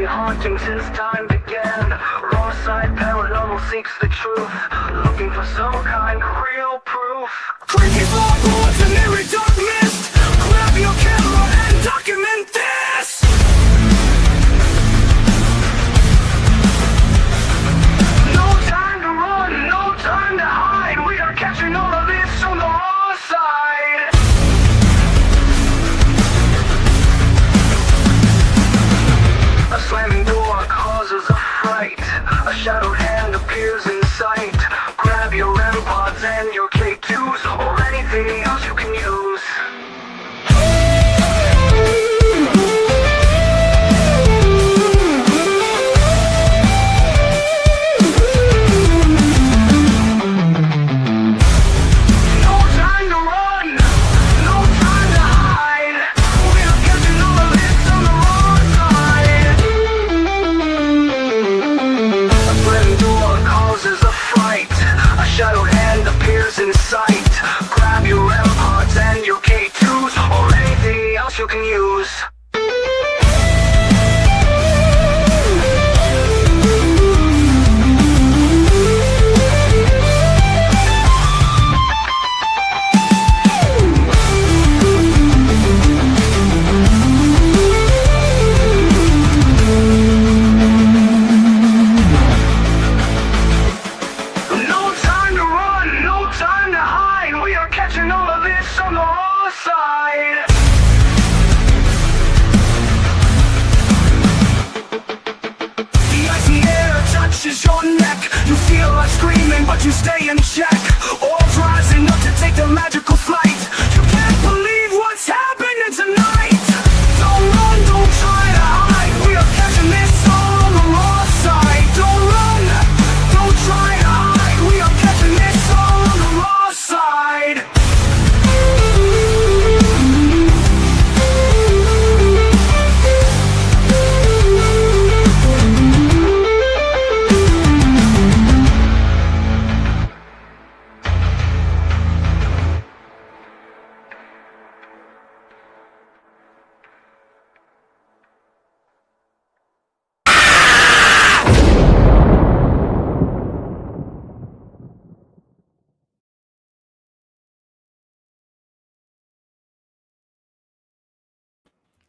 been haunting since time began. Wrong side paranormal seeks the truth, looking for some kind of real proof. Creepy floorboards and eerie dark mist. Grab your camera and document this. No time to run, no time to hide. We are catching all of this on the raw side. A slamming door causes a fright. A shadowed hand appears in sight. Grab your REM pods and your K2s, or anything else you can use. No time to run, no time to hide. We are catching all of this on the wrong side. A slamming door causes a fright. A shadowed hand appears in sight. Grab your REM pods and your K2s, or anything else you can use. No time to run, no time to hide. We are catching all of this on the raw side. The icy air touches your neck. You feel like screaming, but you stay in check. All rising up to take the magical flight. You can't believe what's happening tonight. Don't run, don't try to hide. We are catching this all on the raw side. Don't run, don't try to hide. We are catching this all on the raw side.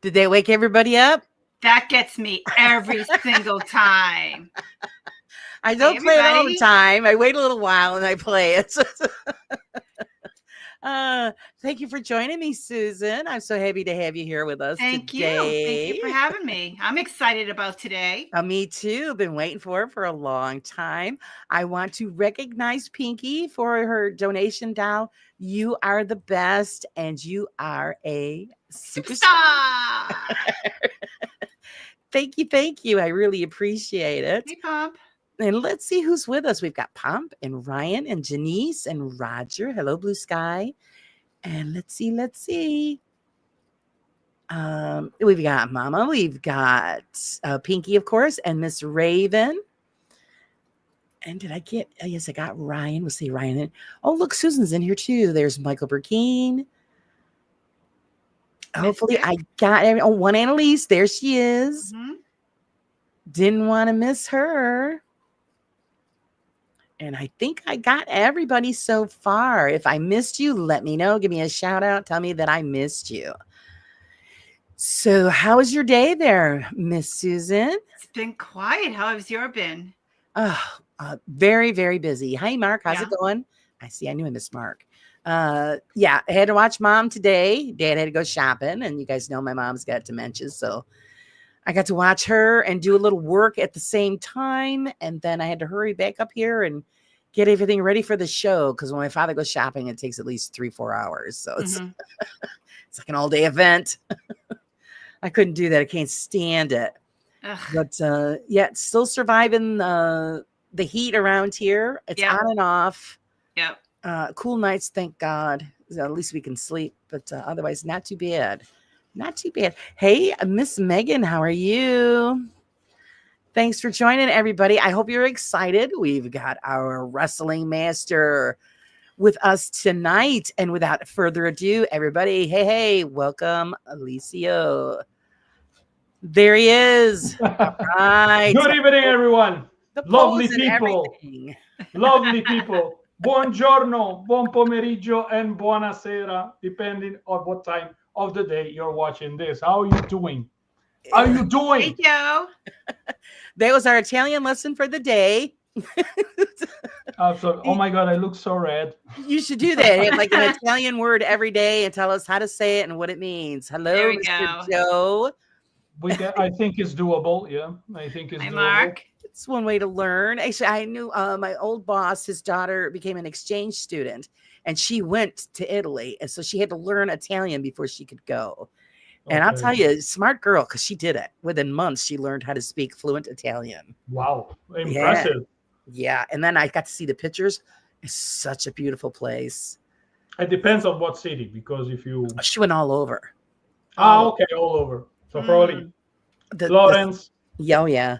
Did they wake everybody up? That gets me every single time. I don't Hey, play it all the everybody. time. I wait a little while and I play it. Thank you for joining me, Susan. I'm so happy to have you here with us Thank you. today. Thank you for having me. I'm excited about today. Me too. Been waiting for it for a long time. I want to recognize Pinky for her donation doll. You are the best, and you are a superstar. Stop. Thank you. Thank you. I really appreciate it. Hey, Pump. And let's see who's with us. We've got Pomp and Ryan and Janice and Roger. Hello, Blue Sky. And let's see. We've got Mama. We've got Pinky, of course, and Miss Raven. And did I get? Yes, I got Ryan. We'll see Ryan. Oh, look, Susan's in here too. There's Michael Burkeen. Hopefully, I got one Annalise. There she is. Mm-hmm. Didn't want to miss her. And I think I got everybody so far. If I missed you, let me know. Give me a shout out. Tell me that I missed you. So how was your day there, Miss Susan? It's been quiet. How has yours been? Very, very busy. Hi, Mark. How's it going? I knew I missed Mark. I had to watch Mom today. Dad had to go shopping. And you guys know my mom's got dementia. So I got to watch her and do a little work at the same time. And then I had to hurry back up here and get everything ready for the show. Because when my father goes shopping, it takes at least 3-4 hours. So it's, it's like an all day event. I couldn't do that. I can't stand it. Ugh. But it's still surviving the heat around here. It's on and off. Yep. Cool nights, thank God. At least we can sleep. But otherwise, not too bad. Not too bad. Hey, Miss Megan, how are you? Thanks for joining, everybody. I hope you're excited. We've got our wrestling master with us tonight. And without further ado, everybody, hey, welcome, Alessio. There he is. Right. Good evening, everyone. The Lovely pose and people. everything. Lovely people. Buongiorno, buon pomeriggio, and buonasera, depending on what time of the day you're watching this. How are you doing? How are you Hey, doing? Joe. That was our Italian lesson for the day. So, oh my God, I look so red. You should do that. Have like an Italian word every day and tell us how to say it and what it means. There Hello, we Mr. go. Joe. I think it's doable. Yeah, I think it's Hi, doable. Mark. It's one way to learn. Actually, I knew my old boss, his daughter became an exchange student and she went to Italy. And so she had to learn Italian before she could go. And I'll tell you, smart girl, because she did it. Within months, she learned how to speak fluent Italian. Wow, impressive. Yeah. And then I got to see the pictures. It's such a beautiful place. It depends on what city, because if you She went all over. okay, all over. So probably Florence. Oh, yeah.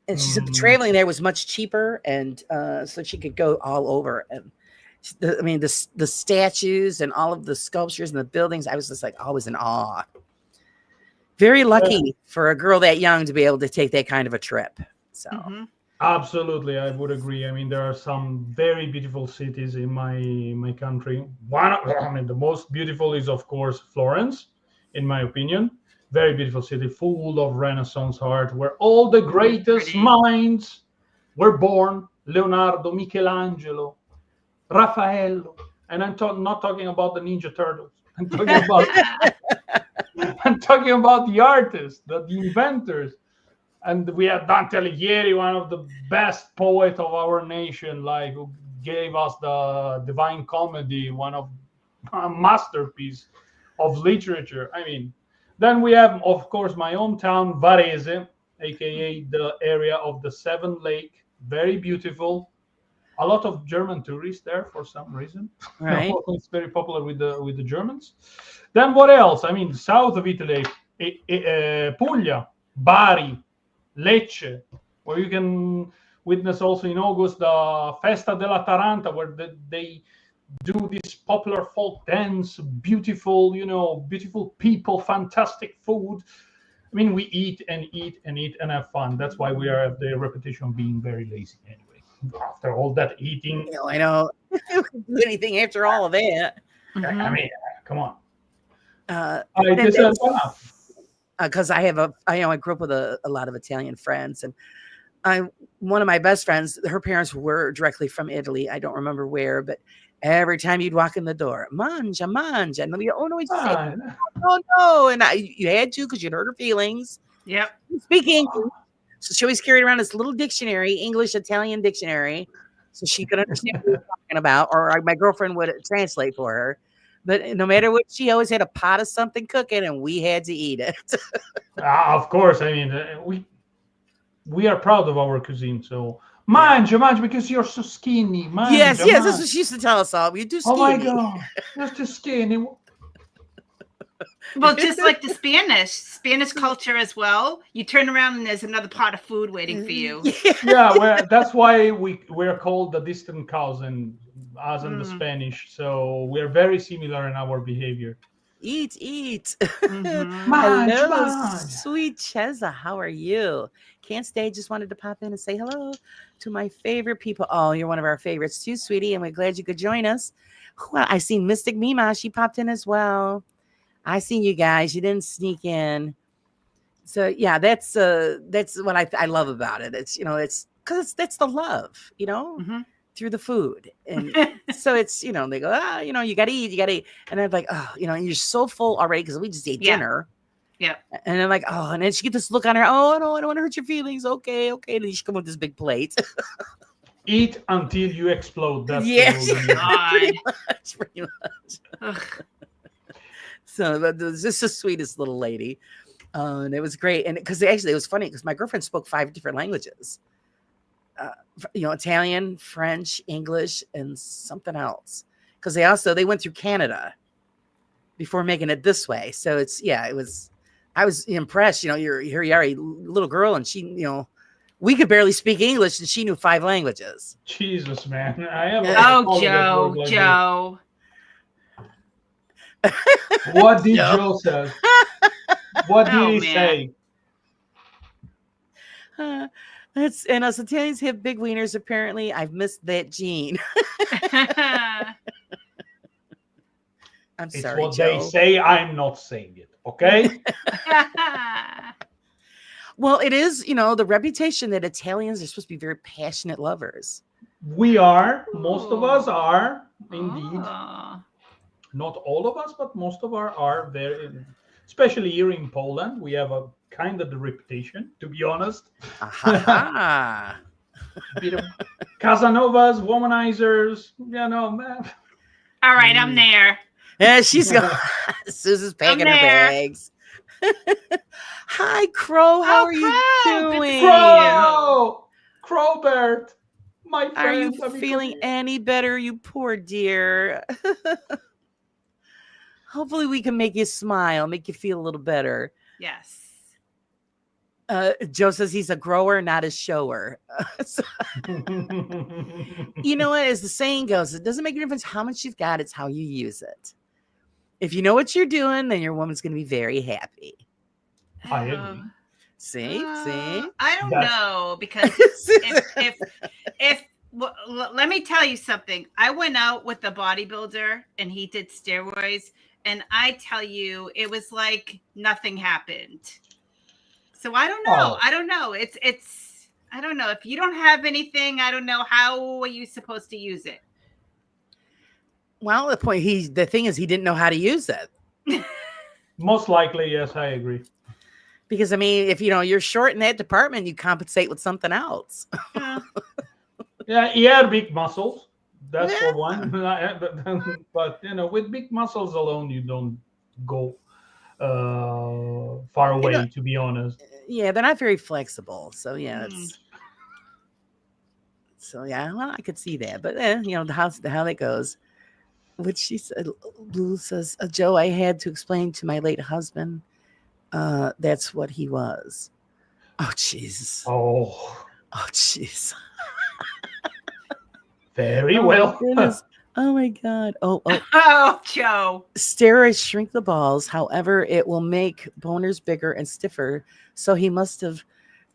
And she said the traveling there was much cheaper, and so she could go all over. And I mean, the statues and all of the sculptures and the buildings, I was just like always in awe. Very lucky for a girl that young to be able to take that kind of a trip. So Absolutely, I would agree. I mean, there are some very beautiful cities in my country. The most beautiful is, of course, Florence, in my opinion. Very beautiful city, full of Renaissance art, where all the greatest minds were born. Leonardo, Michelangelo, Raffaello, and I'm not talking about the Ninja Turtles. I'm talking about the artists, the inventors. And we have Dante Alighieri, one of the best poets of our nation, like who gave us the Divine Comedy, one of a masterpiece of literature. I mean, then we have, of course, my hometown, Varese, aka the area of the Seven Lake. Very beautiful. A lot of German tourists there for some reason. right. It's very popular with the Germans. Then what else? I mean, south of Italy, Puglia, Bari, Lecce, where you can witness also in August the Festa della Taranta, where they do this popular folk dance, beautiful, beautiful people, fantastic food. I mean, we eat and eat and eat and have fun. That's why we have the reputation of being very lazy anyway. After all that eating, I know. Do anything after all of that. I mean, come on. Because I grew up with a lot of Italian friends, and one of my best friends, her parents were directly from Italy. I don't remember where, but every time you'd walk in the door, mangia, mangia, and they'd be, oh no, no, and you had to because you'd hurt her feelings. Yep. Speaking, so she always carried around this little dictionary, English Italian dictionary, so she could understand what we were talking about, or my girlfriend would translate for her. But no matter what, she always had a pot of something cooking, and we had to eat it. Of course, I mean, we are proud of our cuisine. So mangia, because you're so skinny. Mangia, yes, that's what she used to tell us all. You're too skinny. Oh my God, you're too skinny. Well, just like the Spanish culture as well. You turn around and there's another pot of food waiting for you. Yeah, that's why we're called the distant cousin, as in the Spanish. So we're very similar in our behavior. Eat. Hello, sweet Cheza. How are you? Can't stay. Just wanted to pop in and say hello to my favorite people. Oh, you're one of our favorites too, sweetie, and we're glad you could join us. Well, I seen Mystic Mima. She popped in as well. I seen you guys. You didn't sneak in. So yeah, that's what I love about it. It's it's because that's the love, through the food. And so it's they go, you gotta eat, and I'm like, oh, you're so full already because we just ate dinner. Yeah. And I'm like, oh, and then she get this look on her, oh no, I don't want to hurt your feelings. Okay. And then she come with this big plate. Eat until you explode. That's pretty much. So this is the sweetest little lady. And it was great. And because actually it was funny because my girlfriend spoke 5 different languages. Italian, French, English, and something else. Because they went through Canada before making it this way. So I was impressed. Here you are, a little girl, and she, we could barely speak English, and she knew 5 languages. Jesus, man. Joe. What did Joe say? What did Oh, he man. say? And us Italians have big wieners. Apparently, I've missed that gene. I'm It's sorry, what they Joe. say. I'm not saying it. Okay. Well, it is, the reputation that Italians are supposed to be very passionate lovers. We are. Most of us Ooh. are indeed. Oh. Not all of us, but most of our are very. Especially here in Poland, we have a kind of the reputation, to be honest. Aha. Bit of Casanovas, womanizers, man. All right, I'm there. Yeah, she's going. Susan's packing her there. bags. Hi, Crow. How Oh, are you Crow, good to doing? see you. Crowbert, my friend. Are you let me feeling come here. any better, you poor dear? Hopefully, we can make you smile, make you feel a little better. Yes. Joe says he's a grower, not a shower. So, you know what? As the saying goes, it doesn't make a difference how much you've got, it's how you use it. If you know what you're doing, then your woman's going to be very happy. I agree. See? I don't That's- know, because if let me tell you something. I went out with a bodybuilder and he did steroids, and I tell you, it was like nothing happened. So I don't know. Oh. I don't know. It's I don't know. If you don't have anything, I don't know how are you supposed to use it. Well, the thing is, he didn't know how to use it. Most likely, yes, I agree. Because I mean, if you're short in that department, you compensate with something else. Yeah, he had big muscles. That's Yeah. for one. But with big muscles alone, you don't go far away. To be honest. Yeah, they're not very flexible. So yeah, Mm. well, I could see that. But how that goes. Which she said, Blue says, Joe, I had to explain to my late husband. That's what he was. Oh, Jesus. Oh, jeez. very Oh, well. my goodness. Oh, my God. Oh. Oh, Joe. Steroids shrink the balls. However, it will make boners bigger and stiffer. So he must have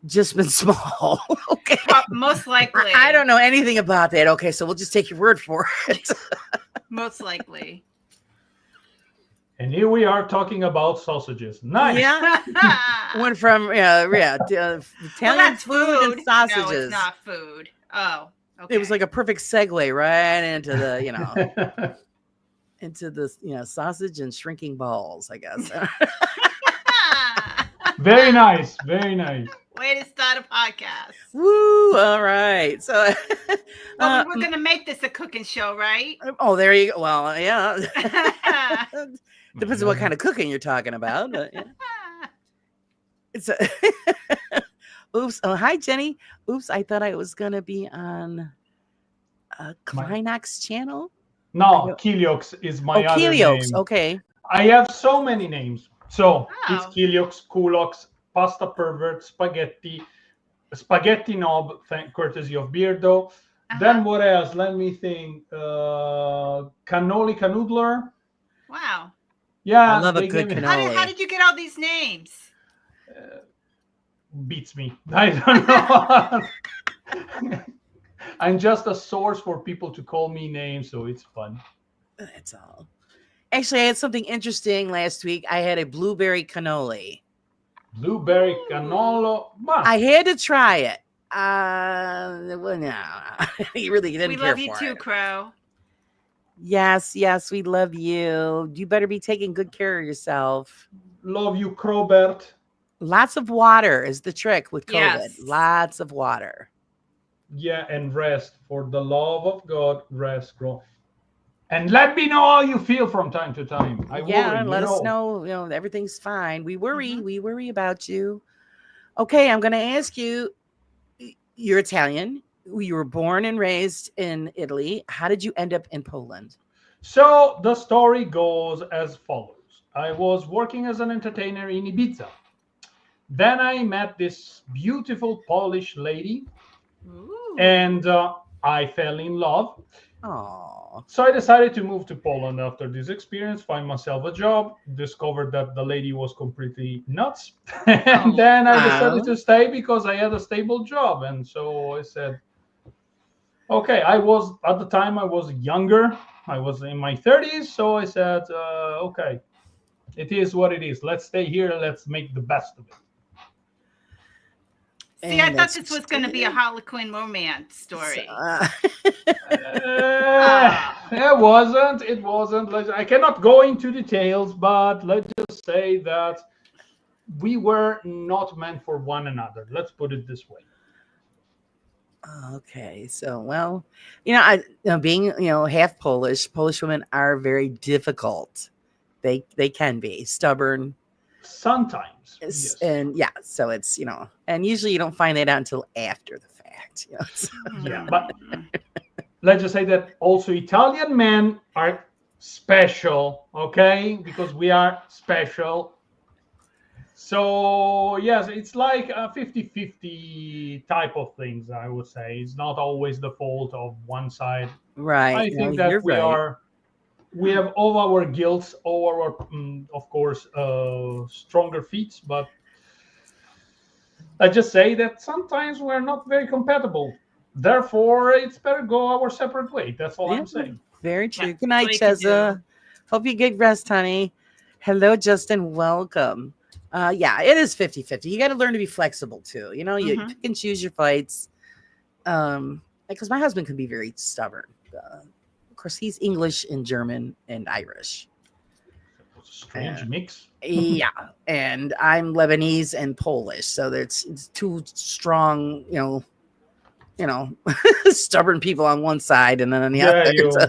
just been small. Okay. Most likely. I don't know anything about that. Okay, so we'll just take your word for it. Most likely. And here we are talking about sausages. Nice. Yeah. Went from Italian that's food and sausages. No, it's not food. Oh, okay. It was like a perfect segue right into the, into the, sausage and shrinking balls, I guess. Very nice. Very nice. Way to start a podcast. Woo! All right. So, Well, we're going to make this a cooking show, right? oh, there you go. Well, yeah. Depends on what kind of cooking you're talking about. But, yeah. It's oops. Oh, hi, Jenny. Oops, I thought I was going to be on Kleinok's channel. No, Kiliox is my other Kiliox. name. Okay. I have so many names. So it's Oh. Kiliox, Kulox, Pasta Pervert, Spaghetti Knob, courtesy of Beardo. Then what else? Let me think. Cannoli Canoodler. Wow. Yeah, I love a they good give me- cannoli. How did you get all these names? Beats me. I don't know. I'm just a source for people to call me names, so it's fun. That's all. Actually, I had something interesting last week. I had a blueberry cannoli. Blueberry cannolo. I had to try it. Well, no, he really didn't We care love you for too, it. Crow. Yes, we love you. You better be taking good care of yourself. Love you, Crowbert. Lots of water is the trick with COVID. Yes. Lots of water. Yeah, and rest. For the love of God, rest, grow. And let me know how you feel from time to time. I worry. And let us know. Everything's fine. We worry. We worry about you. Okay, I'm going to ask you. You're Italian. You were born and raised in Italy. How did you end up in Poland? So the story goes as follows. I was working as an entertainer in Ibiza. Then I met this beautiful Polish lady, Ooh. and I fell in love. Oh, So I decided to move to Poland after this experience, find myself a job, discovered that the lady was completely nuts. And Oh, then I decided wow. to stay because I had a stable job. And so I said, okay, I was at the time I was younger. I was in my 30s. So I said, okay, it is what it is. Let's stay here. Let's make the best of it. see, I And thought that's this what was you going to be a did. Harlequin romance So, story. Ah, It wasn't. It wasn't. I cannot go into details, but let's just say that we were not meant for one another. Let's put it this way. okay. So, well, being half Polish, Polish women are very difficult. They can be stubborn. Sometimes, yes. And yeah, so it's and usually you don't find that out until after the fact. Yeah, hmm. but let's just say that also Italian men are special, okay? Because we are special. So, yes, it's like a 50-50 type of things, I would say. It's not always the fault of one side. Right. I No, think you're that right. we have all our guilts, all our, of course, stronger feats, but I just say that sometimes we're not very compatible. Therefore, it's better go our separate way. That's all Yeah, I'm saying. very Yeah, true. Good that's night, what you could do. Cheza. Hope you get rest, honey. Hello, Justin. Welcome. Yeah, it is 50-50. You got to learn to be flexible too. You Hmm. pick and choose your fights. Because my husband can be very stubborn. Of course, he's English and German and Irish. That was a Uh, strange mix. yeah, and I'm Lebanese and Polish, so it's two strong, stubborn people on one side, and then on the Yeah, other. So,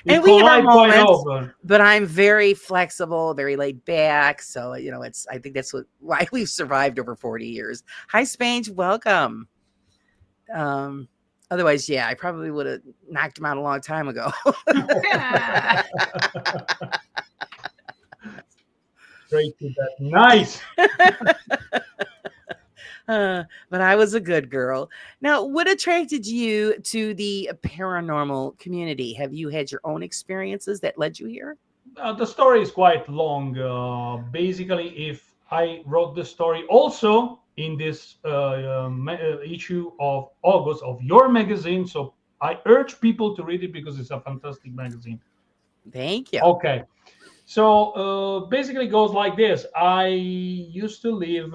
you and we have our collide quite moments, often. but I'm very flexible, very laid back. So it's I think that's why we've survived over 40 years. Hi, Spange, welcome. Um, Otherwise, yeah, I probably would have knocked him out a long time ago. Straight to that. Nice. But I was a good girl. Now, what attracted you to the paranormal community? Have you had your own experiences that led you here? The story is quite long. Basically, if I wrote the story also in this issue of August of your magazine, so I urge people to read it because it's a fantastic magazine. Thank you. Okay. So basically, it goes like this. I used to live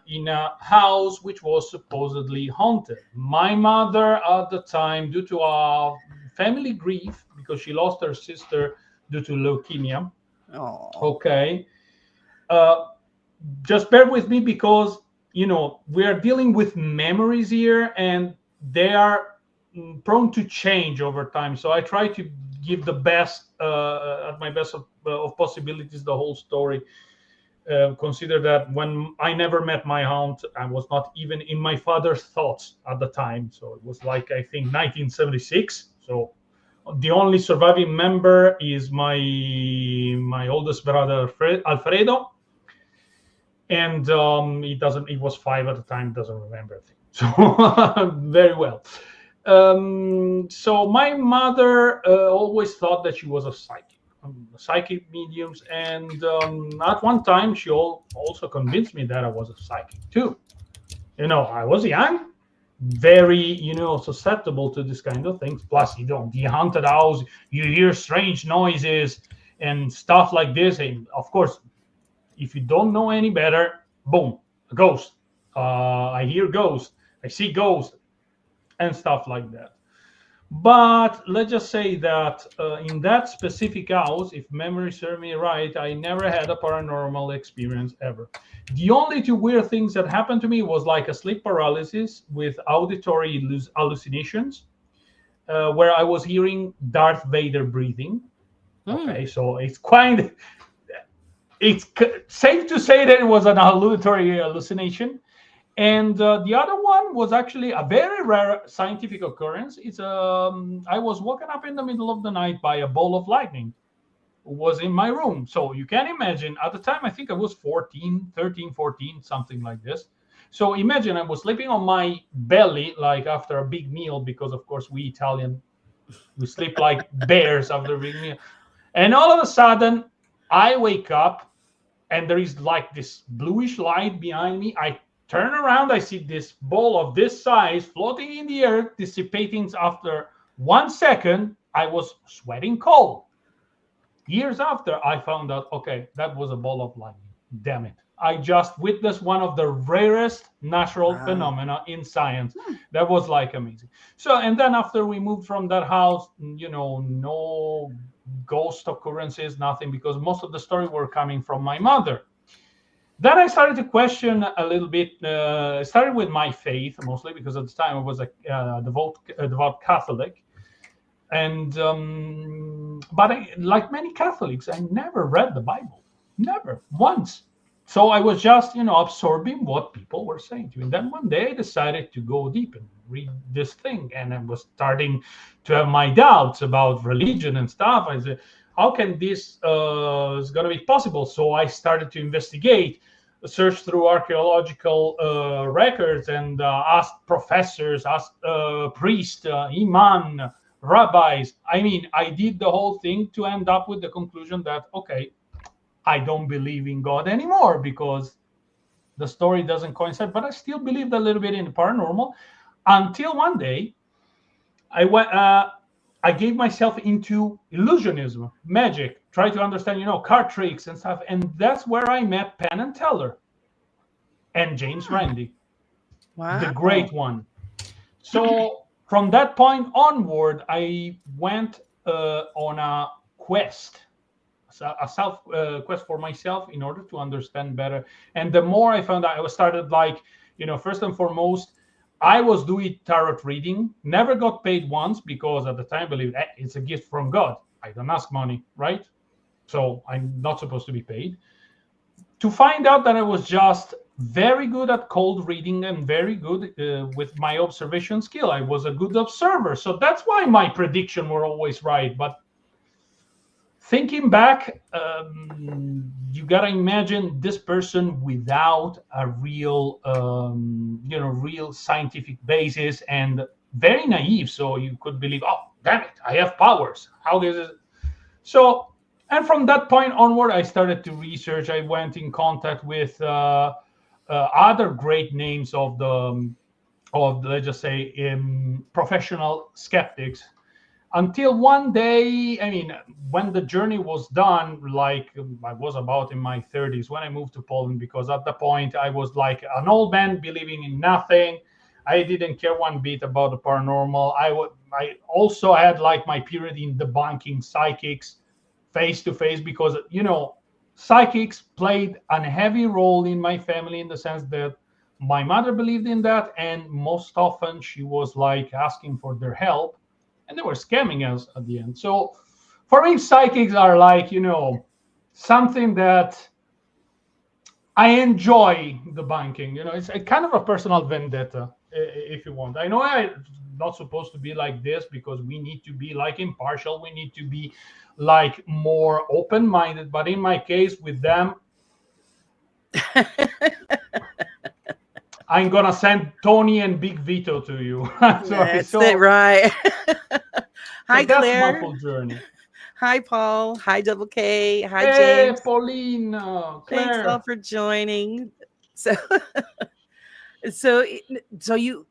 in a house which was supposedly haunted. My mother, at the time, due to a family grief, because she lost her sister due to leukemia. Oh, Okay. Uh, just bear with me because we are dealing with memories here, and they are prone to change over time. So I try to give the best at my best of possibilities the whole story. Consider that when I never met my aunt, I was not even in my father's thoughts at the time. So it was like, I think, 1976. So the only surviving member is my oldest brother Alfredo, and he was 5 at the time, doesn't remember a thing. So very well. So my mother always thought that she was a psychic mediums, and at one time she also convinced me that I was a psychic too. I was young, very susceptible to this kind of things. Plus, the haunted house, you hear strange noises and stuff like this, and of course, if you don't know any better, boom, a ghost. I hear ghost. I see ghost and stuff like that. But let's just say that in that specific house, if memory serves me right, I never had a paranormal experience ever. The only two weird things that happened to me was like a sleep paralysis with auditory hallucinations, where I was hearing Darth Vader breathing. hmm. Okay, so it's safe to say that it was an hallucination. And the other one was actually a very rare scientific occurrence. I was woken up in the middle of the night by a ball of lightning. It was in my room. So you can imagine, at the time, I think I was 14, 13, 14, something like this. So imagine I was sleeping on my belly, like after a big meal, because of course we Italian, we sleep like bears after a big meal. And all of a sudden, I wake up and there is like this bluish light behind me. I turn around, I see this ball of this size floating in the air, dissipating after 1 second. I was sweating cold. Years after, I found out, okay, that was a ball of lightning. Damn it. I just witnessed one of the rarest natural phenomena in science. That was like amazing. So, and then after we moved from that house, no ghost occurrences, nothing, because most of the story were coming from my mother. Then I started to question a little bit. Started with my faith mostly, because at the time I was a devout Catholic. And but like many Catholics, I never read the Bible, never once. So I was just absorbing what people were saying to me. And then one day I decided to go deep and read this thing, and I was starting to have my doubts about religion and stuff. I said, how can this is going to be possible? So I started to investigate, search through archaeological records, and asked professors, asked priests, imam, rabbis. I mean, I did the whole thing to end up with the conclusion that, okay, I don't believe in God anymore because the story doesn't coincide, but I still believed a little bit in the paranormal until one day I gave myself into illusionism, magic, try to understand, card tricks and stuff. And that's where I met Penn and Teller and James Randi, the great one. So from that point onward, I went on a quest, a self quest for myself in order to understand better. And the more I found out, I started like, first and foremost, I was doing tarot reading, never got paid once because at the time I believed it's a gift from God. I don't ask money, right? So I'm not supposed to be paid. To find out that I was just very good at cold reading and very good with my observation skill. I was a good observer. So that's why my predictions were always right. But thinking back, you got to imagine this person without a real, real scientific basis and very naive. So you could believe, oh, damn it, I have powers. How is it? So, and from that point onward, I started to research. I went in contact with other great names of let's just say professional skeptics, until one day, I mean, when the journey was done, like I was about in my 30s when I moved to Poland, because at the point I was like an old man believing in nothing. I didn't care one bit about the paranormal. I also had like my period in debunking psychics face to face, because psychics played a heavy role in my family, in the sense that my mother believed in that, and most often she was like asking for their help, and they were scamming us at the end. So for me, psychics are like, something that I enjoy debunking. It's a kind of a personal vendetta, if you want. I know I'm not supposed to be like this, because we need to be like impartial. We need to be like more open-minded. But in my case with them, I'm gonna send Tony and Big Vito to you. That's it, right? Hi, that's Claire. my full journey. Hi, Paul. Hi, Double K. Hi, Hey, James. Pauline, Claire. Thanks all for joining. So, so you,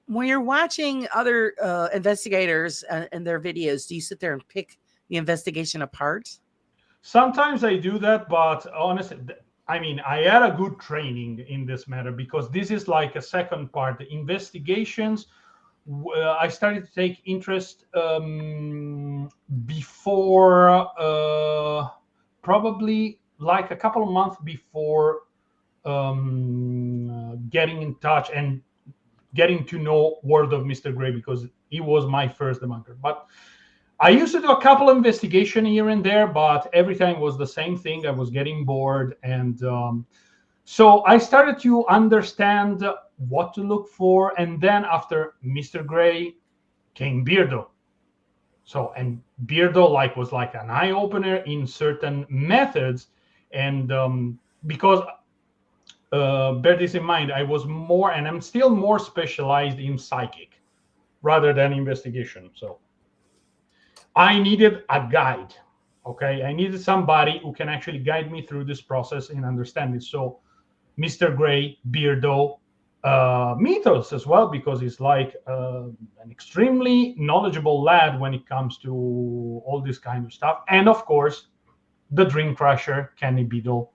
when you're watching other investigators and their videos, do you sit there and pick the investigation apart? Sometimes I do that, but honestly, I mean, I had a good training in this matter, because this is like a second part. The investigations, I started to take interest before, probably like a couple of months before getting in touch and getting to know World of Mr. Gray, because he was my first debunker. But I used to do a couple of investigations here and there, but every time was the same thing. I was getting bored. And so I started to understand what to look for. And then after Mr. Gray came Beardo. So, and Beardo was like an eye-opener in certain methods. And because bear this in mind. I was more, and I'm still more specialized in psychic rather than investigation. So I needed a guide. Okay, I needed somebody who can actually guide me through this process and understand it. So Mr. Gray, Beardo, Mythos as well, because he's like an extremely knowledgeable lad when it comes to all this kind of stuff. And of course, the Dream Crusher, Kenny Beadle.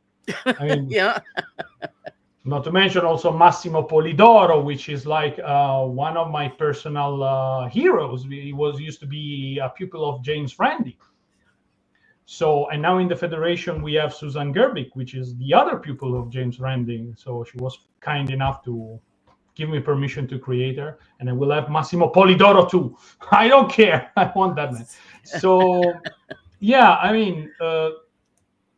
I mean, Yeah. not to mention also Massimo Polidoro, which is like one of my personal heroes. He used to be a pupil of James Randi. So, and now in the Federation, we have Susan Gerbic, which is the other pupil of James Randi. So she was kind enough to give me permission to create her. And I will have Massimo Polidoro too. I don't care. I want that man. So, yeah, I mean,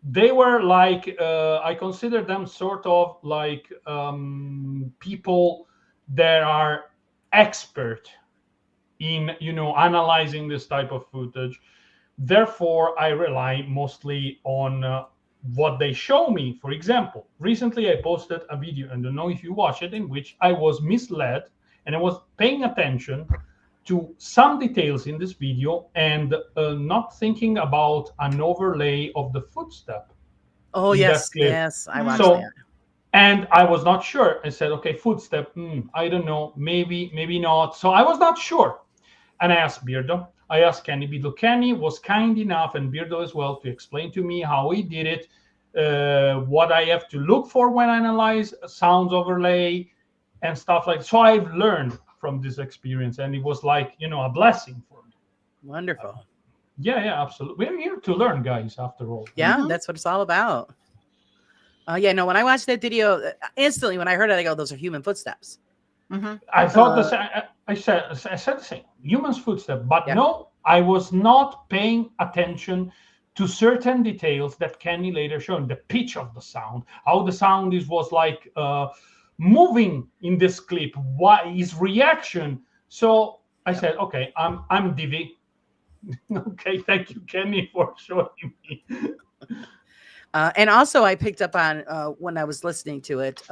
they were like, I consider them sort of like people that are expert in, analyzing this type of footage. Therefore, I rely mostly on what they show me. For example, recently I posted a video, and I don't know if you watched it, in which I was misled and I was paying attention to some details in this video and not thinking about an overlay of the footstep. Oh, in yes. that clip. Yes. I watched So, that. and I was not sure. I said, okay, footstep, I don't know, maybe not. So I was not sure. And I asked Beardo. I asked Kenny Beadle. Kenny was kind enough, and Beardo as well, to explain to me how he did it, what I have to look for when I analyze sounds overlay and stuff like that. So I've learned from this experience, and it was like, a blessing for me. Wonderful. Yeah, absolutely. We're here to learn, guys, after all. Yeah, that's what it's all about. Yeah, no, when I watched that video, instantly when I heard it, I go, those are human footsteps. I thought the same. I said the same. Human's footstep, but Yeah. no, I was not paying attention to certain details that Kenny later showed. The pitch of the sound, how the sound was like moving in this clip, what his reaction. So I said, okay, I'm Divi. Okay, thank you, Kenny, for showing me. And also, I picked up on when I was listening to it.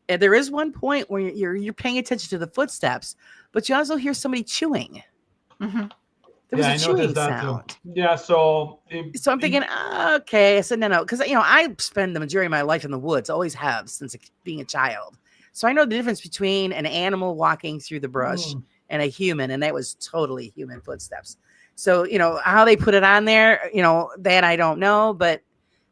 And there is one point where you're paying attention to the footsteps, but you also hear somebody chewing. There was a chewing sound. Too. Yeah, so I'm thinking, okay. I said no, because I spend the majority of my life in the woods, always have since being a child. So I know the difference between an animal walking through the brush and a human, and that was totally human footsteps. So how they put it on there, that I don't know, but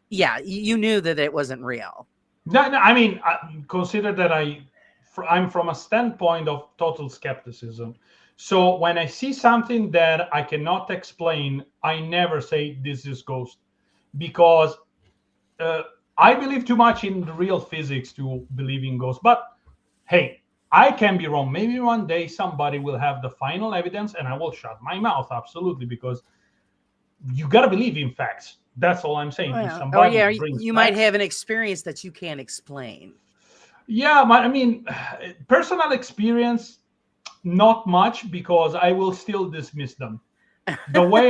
yeah, you knew that it wasn't real. No, I mean, consider that I'm from a standpoint of total skepticism. So when I see something that I cannot explain, I never say this is ghost, because I believe too much in the real physics to believe in ghosts. But hey, I can be wrong. Maybe one day somebody will have the final evidence and I will shut my mouth, absolutely, because you got to believe in facts. That's all I'm saying. You might have an experience that you can't explain. Yeah, I mean, personal experience, not much, because I will still dismiss them. The way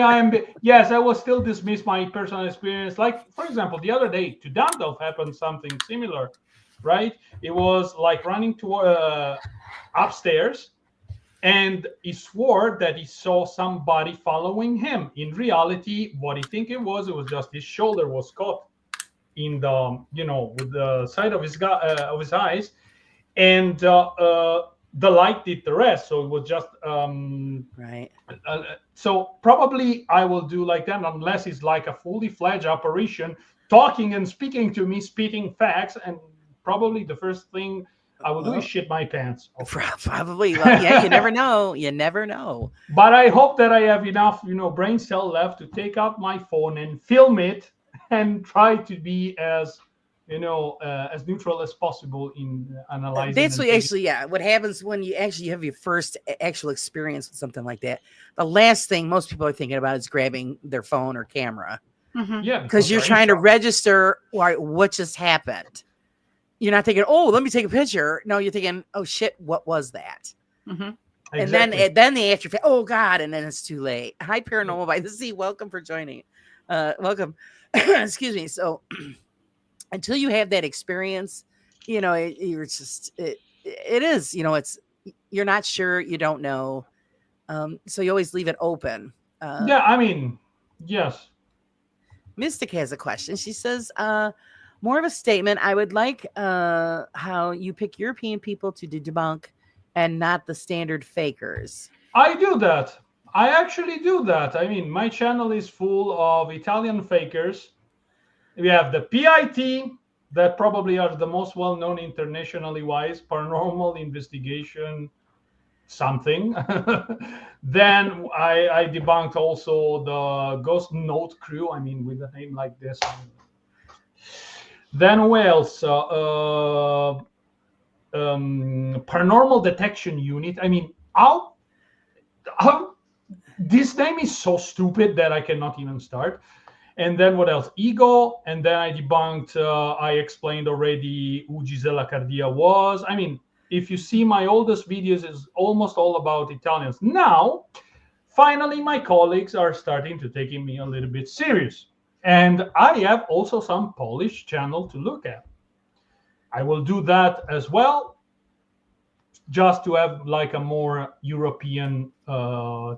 yes, I will still dismiss my personal experience. Like, for example, the other day to Dandolf happened something similar, right? It was like running to upstairs, and he swore that he saw somebody following him. In reality, what he think it was just his shoulder was caught in the, with the side of his eyes, and the light did the rest. So it was just right. So probably I will do like that, unless it's like a fully fledged apparition talking and speaking to me, spitting facts, and probably the first thing I will do is shit my pants. Probably. Well, yeah, you never know. You never know. But I hope that I have enough, brain cell left to take out my phone and film it and try to be as neutral as possible in analyzing. That's what happens when you actually have your first actual experience with something like that. The last thing most people are thinking about is grabbing their phone or camera. Yeah, because you're trying to register what just happened. You're not thinking, oh, let me take a picture. No, you're thinking, oh shit, what was that? Exactly. And then the after, oh God, and then it's too late. Hi, Paranormal by the Sea. Welcome for joining. Welcome. Excuse me. So until you have that experience, you're just it is, it's you're not sure, you don't know, so you always leave it open. Yeah, I mean, yes. Mystic has a question. She says, more of a statement. I would like how you pick European people to debunk and not the standard fakers. I do that. I actually do that. I mean, my channel is full of Italian fakers. We have the PIT, that probably are the most well-known internationally wise, paranormal investigation something. Then I debunked also the Ghost Note crew. I mean, with a name like this. Then who else? Paranormal Detection Unit. I mean, how this name is so stupid that I cannot even start. And then what else? Ego. And then I debunked, I explained already who Gisela Cardia was. I mean, if you see my oldest videos, it's almost all about Italians. Now, finally, my colleagues are starting to taking me a little bit serious. And I have also some Polish channel to look at. I will do that as well, just to have like a more European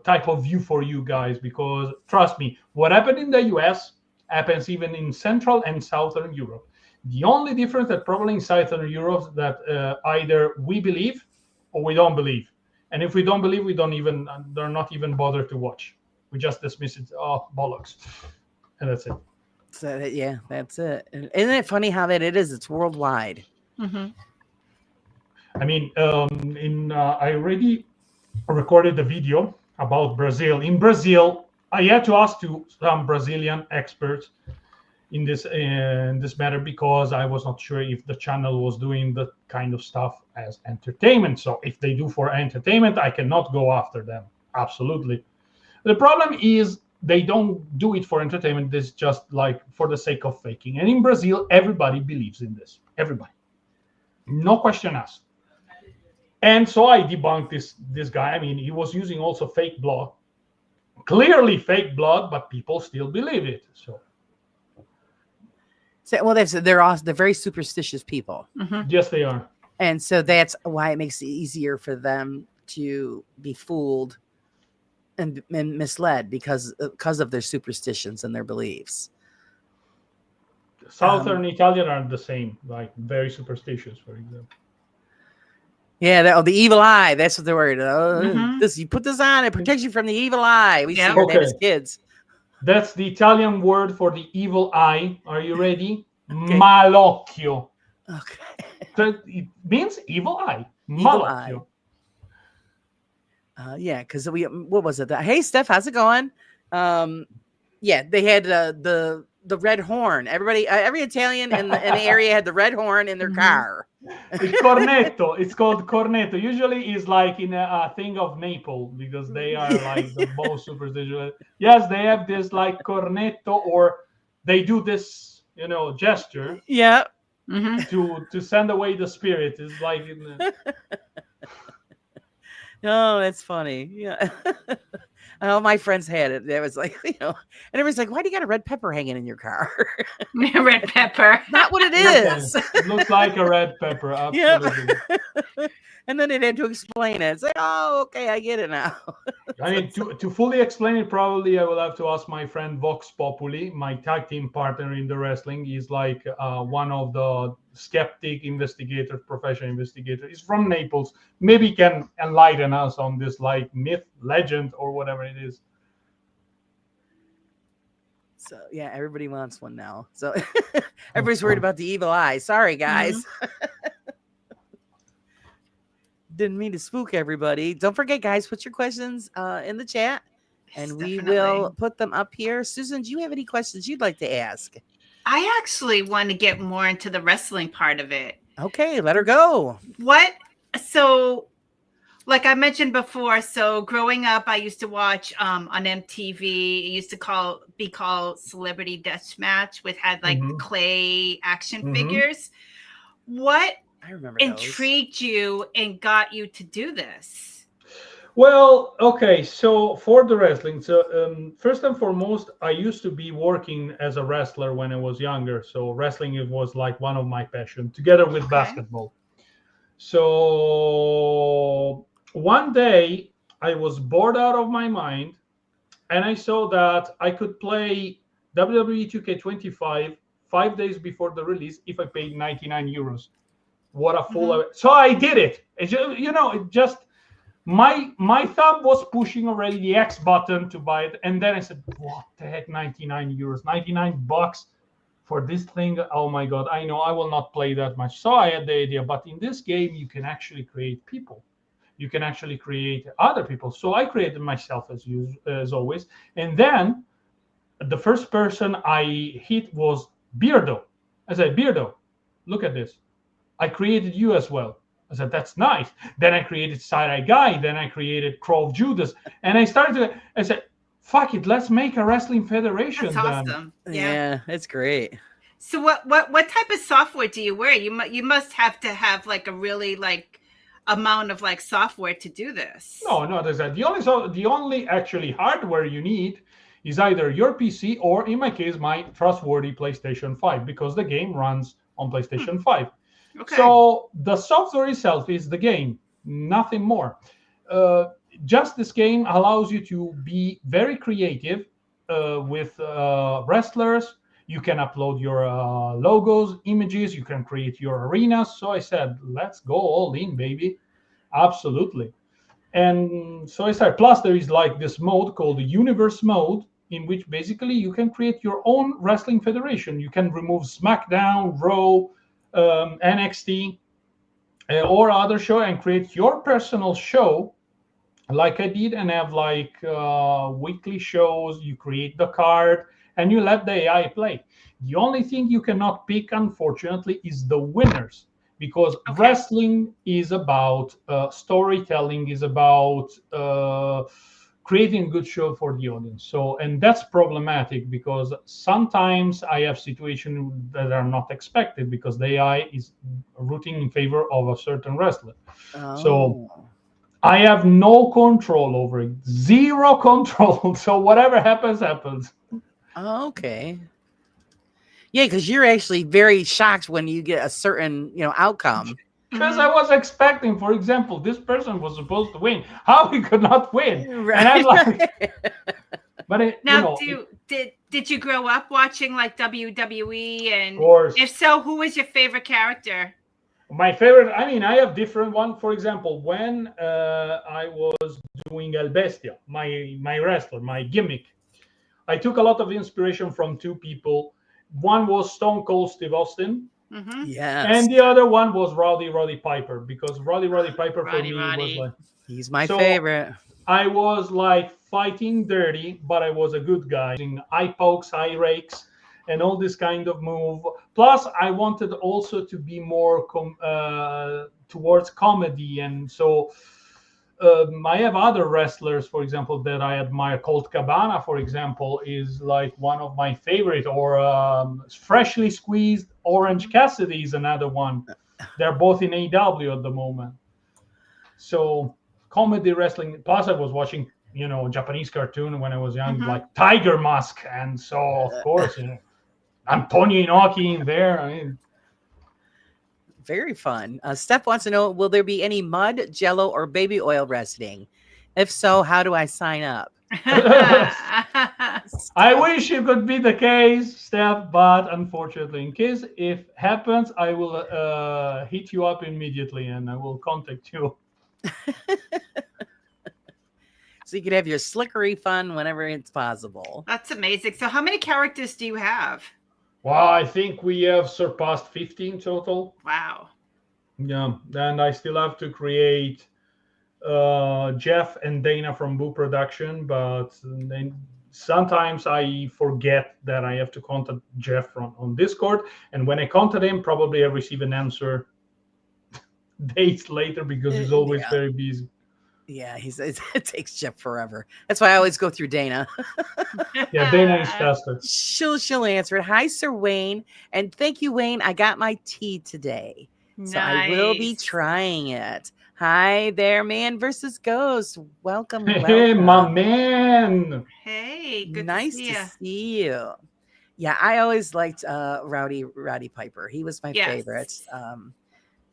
type of view for you guys, because trust me, what happened in the US happens even in Central and Southern Europe. The only difference that probably in Southern Europe that either we believe or we don't believe. And if we don't believe, they're not even bothered to watch. We just dismiss it. Oh, bollocks. And that's it. So yeah, that's it. And isn't it funny how that it is? It's worldwide. Mm-hmm. I mean, I already recorded the video about Brazil. In Brazil, I had to ask to some Brazilian experts in this matter, because I was not sure if the channel was doing the kind of stuff as entertainment. So if they do for entertainment, I cannot go after them. Absolutely. The problem is they don't do it for entertainment. It's just like for the sake of faking. And in Brazil, everybody believes in this. Everybody. No question asked. And so I debunked this guy. I mean, he was using also fake blood. Clearly fake blood, but people still believe it. So well, they're very superstitious people. Mm-hmm. Yes, they are. And so that's why it makes it easier for them to be fooled and misled because of their superstitions and their beliefs. Southern Italian are the same, like very superstitious, for example. Yeah, the evil eye. That's what they're worried about. Mm-hmm. This, you put this on, it protects you from the evil eye. We see that Okay. as kids. That's the Italian word for the evil eye. Are you ready? Okay. Malocchio. Okay. So it means evil eye. Evil eye. Malocchio. Yeah, because what was it? Hey, Steph, how's it going? Yeah, they had the red horn. Everybody, every Italian in the area had the red horn in their car. It's cornetto. It's called cornetto. Usually, it's like in a thing of Naples, because they are like the most superstitious. Yes, they have this like cornetto, or they do this, gesture. Yeah. Mm-hmm. To send away the spirit. It's like Oh, that's funny. Yeah. Oh, my friends had it. It was like, and everyone's like, why do you got a red pepper hanging in your car? Red pepper. Not what it is. It looks like a red pepper. Absolutely. Yep. And then they had to explain it. It's like, oh, okay, I get it now. I mean, to fully explain it, probably I will have to ask my friend Vox Populi, my tag team partner in the wrestling. He's like one of the skeptic investigators, professional investigator. He's from Naples. Maybe he can enlighten us on this like myth, legend, or whatever it is. So yeah, everybody wants one now. So everybody's worried about the evil eye. Sorry, guys. Didn't mean to spook everybody. Don't forget, guys, put your questions in the chat, and we will put them up here. Susan, do you have any questions you'd like to ask? I actually want to get more into the wrestling part of it. Okay, let her go. So, like I mentioned before, so growing up, I used to watch on MTV. It used to be called Celebrity Deathmatch, which had like clay action figures. What I remember intrigued you and got you to do this? Well, okay. So for the wrestling, so first and foremost, I used to be working as a wrestler when I was younger. So wrestling it was like one of my passion, together with Okay. basketball. So one day I was bored out of my mind, and I saw that I could play WWE 2K25 5 days before the release if I paid 99 euros. What a fool! Mhm. So I did it. It just my thumb was pushing already the X button to buy it, and then I said, "What the heck? 99 euros, 99 bucks for this thing? Oh my god! I know I will not play that much." So I had the idea, but in this game you can actually create people. You can actually create other people. So I created myself as always, and then the first person I hit was Beardo. I said, Beardo, look at this. I created you as well. I said, that's nice. Then I created Side Eye Guy. Then I created Crow of Judas. And I said, fuck it, let's make a wrestling That's federation then. awesome. Yeah. Yeah, it's great. So what type of software do you wear? You must have to have like a really like amount of like software to do this. No, there's that. The only actually hardware you need is either your PC or, in my case, my trustworthy PlayStation 5, because the game runs on PlayStation 5. Okay. So the software itself is the game, nothing more. Just this game allows you to be very creative with wrestlers. You can upload your logos, images. You can create your arenas. So I said, let's go all in, baby. Absolutely. And so I started. Plus, there is like this mode called the Universe mode, in which basically you can create your own wrestling federation. You can remove SmackDown, Raw, NXT, or other show, and create your personal show, like I did, and have like weekly shows. You create the card, and you let the AI play. The only thing you cannot pick, unfortunately, is the winners, because wrestling is about storytelling, is about creating a good show for the audience. So, and that's problematic, because sometimes I have situations that are not expected because the AI is rooting in favor of a certain wrestler. So Oh. I have no control over it, zero control. So whatever happens, happens. Okay. Yeah, because you're actually very shocked when you get a certain, outcome. Because I was expecting, for example, this person was supposed to win. How he could not win? Right. And I'm like, but Now, did you grow up watching like WWE? And of course, if so, who was your favorite character? my favorite. I mean, I have different one. For example, when I was doing El Bestia, my wrestler, my gimmick, I took a lot of inspiration from two people. One was Stone Cold Steve Austin. Mm-hmm. Yes. And the other one was Roddy Piper, because Roddy Piper for me was like, he's my so favorite. I was like fighting dirty, but I was a good guy, using eye pokes, eye rakes, and all this kind of move. Plus, I wanted also to be more towards comedy, and so I have other wrestlers, for example, that I admire. Colt Cabana, for example, is like one of my favorite. Or freshly squeezed Orange Cassidy is another one. They're both in AEW at the moment. So comedy wrestling. Plus, I was watching, Japanese cartoon when I was young, like Tiger Mask, and so of course, Antonio Inoki in there. I mean, very fun. Steph wants to know, will there be any mud, jello, or baby oil wrestling? If so, how do I sign up? I wish it could be the case, Steph, but unfortunately, in case if happens, I will hit you up immediately and I will contact you. So you can have your slickery fun whenever it's possible. That's amazing. So how many characters do you have? Well, I think we have surpassed 15 total. Wow. Yeah, and I still have to create Jeff and Dana from Boo Production, but then sometimes I forget that I have to contact Jeff on Discord, and when I contact him, probably I receive an answer days later, because he's always very busy. Yeah, it takes Jeff forever. That's why I always go through Dana. Yeah, Dana is faster. She'll answer it. Hi, Sir Wayne, and thank you, Wayne. I got my tea today, so I will be trying it. Hi there, man versus ghost. Welcome, Hey, my welcome. man. Hey, good Nice to see to you. see you. Yeah, I always liked Rowdy Piper. He was my favorite. Yes.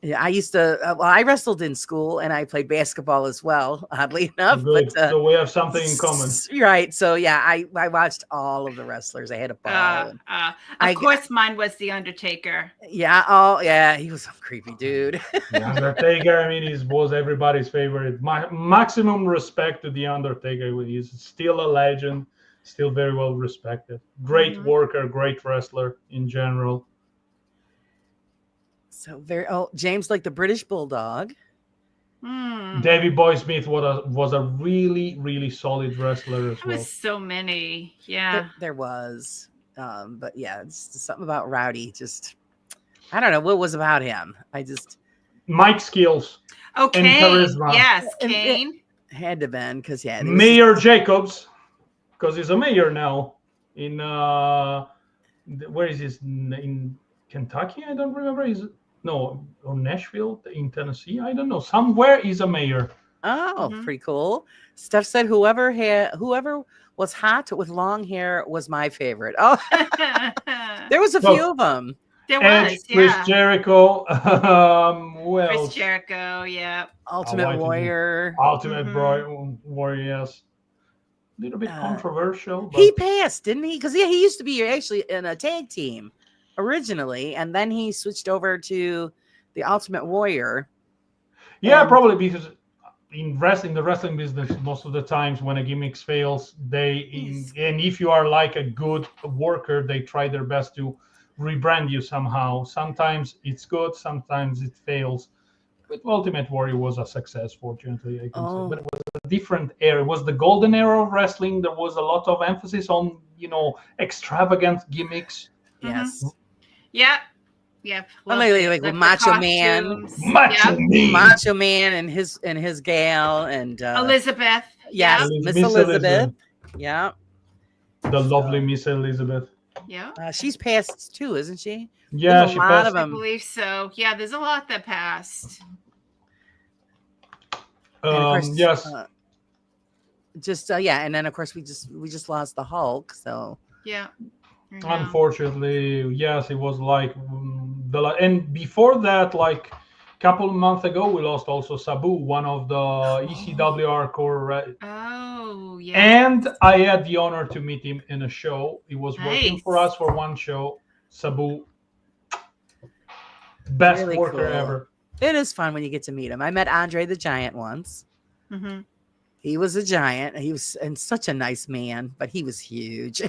Yeah, I used to. Well, I wrestled in school and I played basketball as well. Oddly enough, but Good. So we have something in common. right. So yeah, I watched all of the wrestlers. I had a ball. And Of course, mine was the Undertaker. yeah. Oh yeah, he was a creepy dude. The Undertaker, I mean, was everybody's favorite. Maximum respect to the Undertaker. He's still a legend, still very well respected. Great worker, great wrestler in general. So very. Oh, James like the British Bulldog. Davey Boy Smith was a really, really solid wrestler as There well. was so many. Yeah. There was. But yeah, it's just something about Rowdy. Just I don't know what was about him. I just Mike skills. Okay. And charisma. Yes, And Kane. had to been because yeah, Mayor Jacobs, because he's a mayor now in where is this in Kentucky? I don't remember. Or Nashville in Tennessee? I don't know. Somewhere he's a mayor. Oh, pretty cool. Steph said whoever was hot with long hair was my favorite. Oh, there was a few of them. There Edge, was, Chris yeah. Jericho. Chris Jericho, yeah. Ultimate Warrior. Ultimate Warrior, yes. A little bit controversial. But... He passed, didn't he? Because he used to be actually in a tag team originally, and then he switched over to the Ultimate Warrior. Yeah, probably because in the wrestling business, most of the times when a gimmick fails, and if you are like a good worker, they try their best to rebrand you somehow. Sometimes it's good, sometimes it fails. But Ultimate Warrior was a success, fortunately, I can say. But it was a different era. It was the golden era of wrestling. There was a lot of emphasis on, extravagant gimmicks. Yes. Yeah. Yep. Like with Macho Man. Macho Man and his gal and Elizabeth. Yes, Miss Elizabeth. Yeah. The lovely Miss Elizabeth. Yeah. She's passed too, isn't she? Yeah, she passed. I believe so. Yeah, there's a lot that passed. Yes. And then of course we just lost the Hulk. So yeah. Unfortunately, yes, it was like and before that, like a couple of months ago, we lost also Sabu, one of the ECW hardcore. Oh, yeah. And I had the honor to meet him in a show. He was working for us for one show. Sabu, best really worker cool. ever. It is fun when you get to meet him. I met Andre the Giant once. He was a giant. He was such a nice man, but he was huge.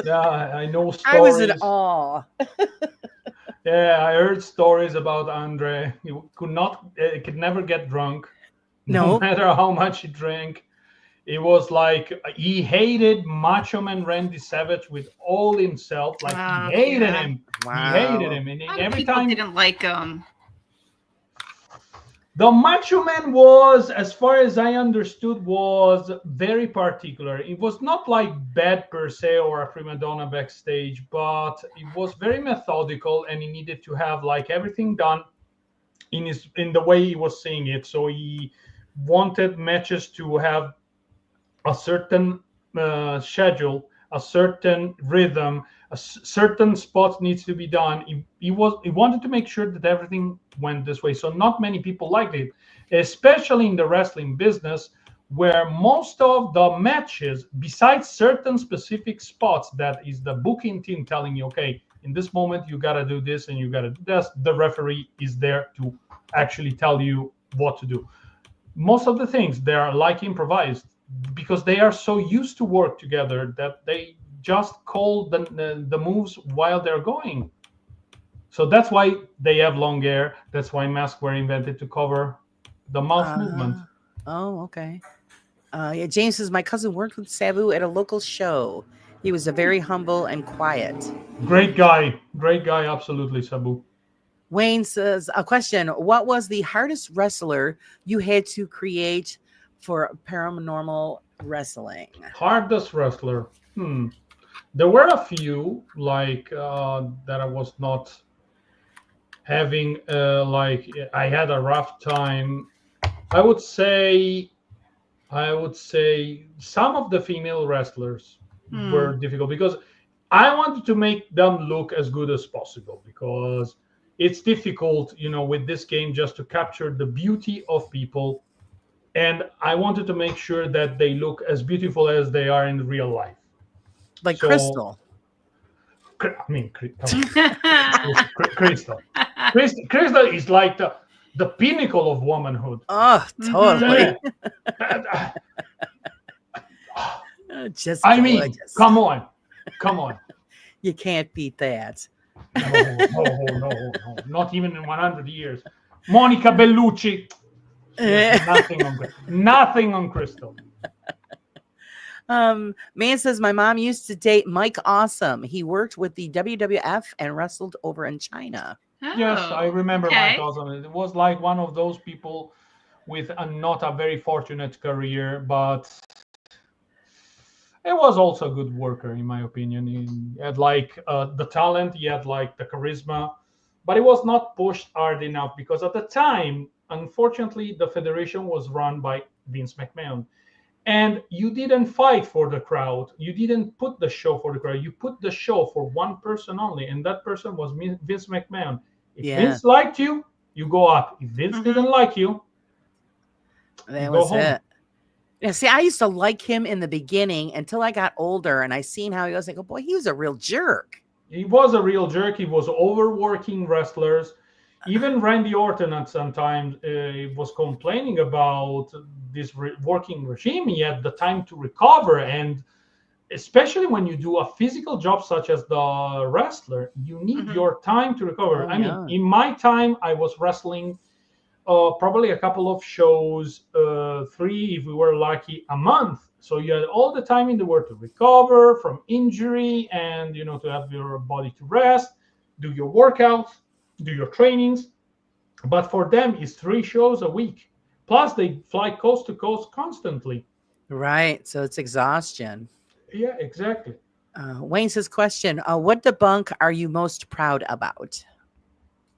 Yeah, I know stories. I was in awe. Yeah, I heard stories about Andre. He could never get drunk, no matter how much he drank. It was like he hated Macho Man Randy Savage with all himself. Like he hated him. Wow. He hated him, and every time didn't like him. The Macho Man was, as far as I understood, was very particular. It was not like bad per se or a prima donna backstage, but it was very methodical, and he needed to have like everything done in the way he was seeing it. So he wanted matches to have a certain schedule, a certain rhythm, a certain spot needs to be done. He wanted to make sure that everything went this way. So not many people liked it, especially in the wrestling business, where most of the matches, besides certain specific spots, that is the booking team telling you, okay, in this moment you got to do this and you got to do this. The referee is there to actually tell you what to do. Most of the things, they are like improvised because they are so used to work together that they just call the moves while they're going. So that's why they have long hair. That's why masks were invented to cover the mouth movement. Oh, okay. Yeah, James says, my cousin worked with Sabu at a local show. He was a very humble and quiet. Great guy, absolutely, Sabu. Wayne says, a question. What was the hardest wrestler you had to create for paranormal wrestling? Hardest wrestler? There were a few, like that I was not having, like I had a rough time I would say I would say some of the female wrestlers were difficult because I wanted to make them look as good as possible because it's difficult, with this game just to capture the beauty of people. And I wanted to make sure that they look as beautiful as they are in real life. Like So, Crystal. Come on. Crystal. Crystal is like the pinnacle of womanhood. Oh, totally. Yeah. Just I mean, gorgeous. come on. You can't beat that. No, not even in 100 years. Monica Bellucci. Nothing on Crystal. Man says my mom used to date Mike Awesome. He worked with the WWF and wrestled over in China. Yes, I remember okay. Mike Awesome. It was like one of those people with not a very fortunate career, but it was also a good worker, in my opinion. He had like the talent, he had like the charisma, but it was not pushed hard enough because at the time, unfortunately, the federation was run by Vince McMahon. And you didn't fight for the crowd. You didn't put the show for the crowd. You put the show for one person only, and that person was Vince McMahon. If Vince liked you, you go up. If Vince didn't like you, that go was home. it. Yeah, see, I used to like him in the beginning until I got older and I seen how he was. Like, oh boy, he was a real jerk. He was a real jerk. He was overworking wrestlers. Even Randy Orton at some time was complaining about this working regime. He had the time to recover, and especially when you do a physical job such as the wrestler, you need your time to recover. I mean, in my time, I was wrestling probably a couple of shows, 3 if we were lucky a month. So you had all the time in the world to recover from injury and to have your body to rest, do your workouts, do your trainings. But for them, it's 3 shows a week. Plus, they fly coast to coast constantly. Right. So it's exhaustion. Yeah, exactly. Wayne says, question, what debunk are you most proud about?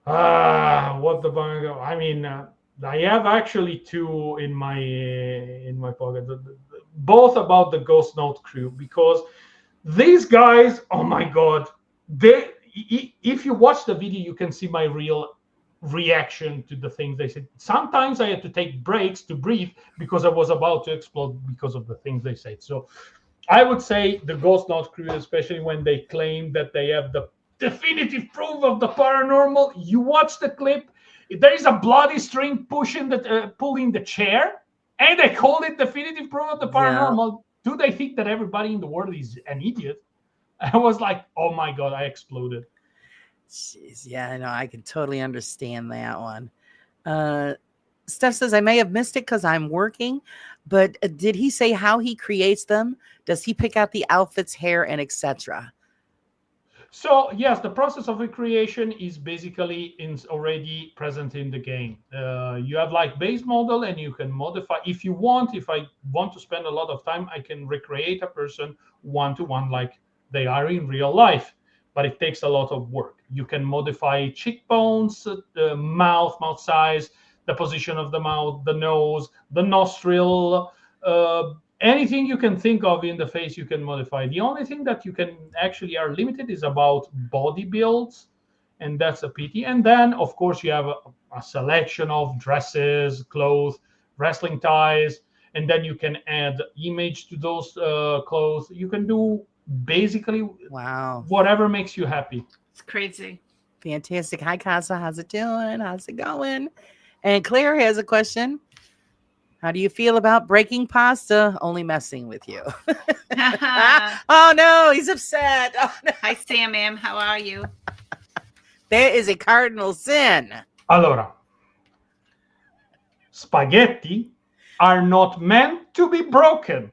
What the bang? I mean, I have actually 2 in my pocket. Both about the Ghost Note crew, because these guys, oh my god, if you watch the video, you can see my real reaction to the things they said. Sometimes I had to take breaks to breathe because I was about to explode because of the things they said. So I would say the Ghost Note crew, especially when they claim that they have the definitive proof of the paranormal. You watch the clip, there is a bloody string pulling the chair, and they call it definitive proof of the paranormal. Do they think that everybody in the world is an idiot? I was like, oh my god, I exploded. Jeez, yeah, I know. I can totally understand that one. Steph says, I may have missed it because I'm working, but did he say how he creates them? Does he pick out the outfits, hair, and etc.? So yes, the process of recreation is basically already present in the game. You have like base model, and you can modify if you want. If I want to spend a lot of time, I can recreate a person 1-to-1 like they are in real life, but it takes a lot of work. You can modify cheekbones, mouth size, the position of the mouth, the nose, the nostril, anything you can think of in the face, you can modify. The only thing that you can actually are limited is about body builds, and that's a pity. And then, of course, you have a selection of dresses, clothes, wrestling ties, and then you can add image to those clothes. You can do basically whatever makes you happy. It's crazy. Fantastic. Hi, Casa. How's it doing? How's it going? And Claire has a question. How do you feel about breaking pasta only messing with you? Oh, no, he's upset. Oh, no. Hi, Sam, ma'am. How are you? There is a cardinal sin. Allora, spaghetti are not meant to be broken.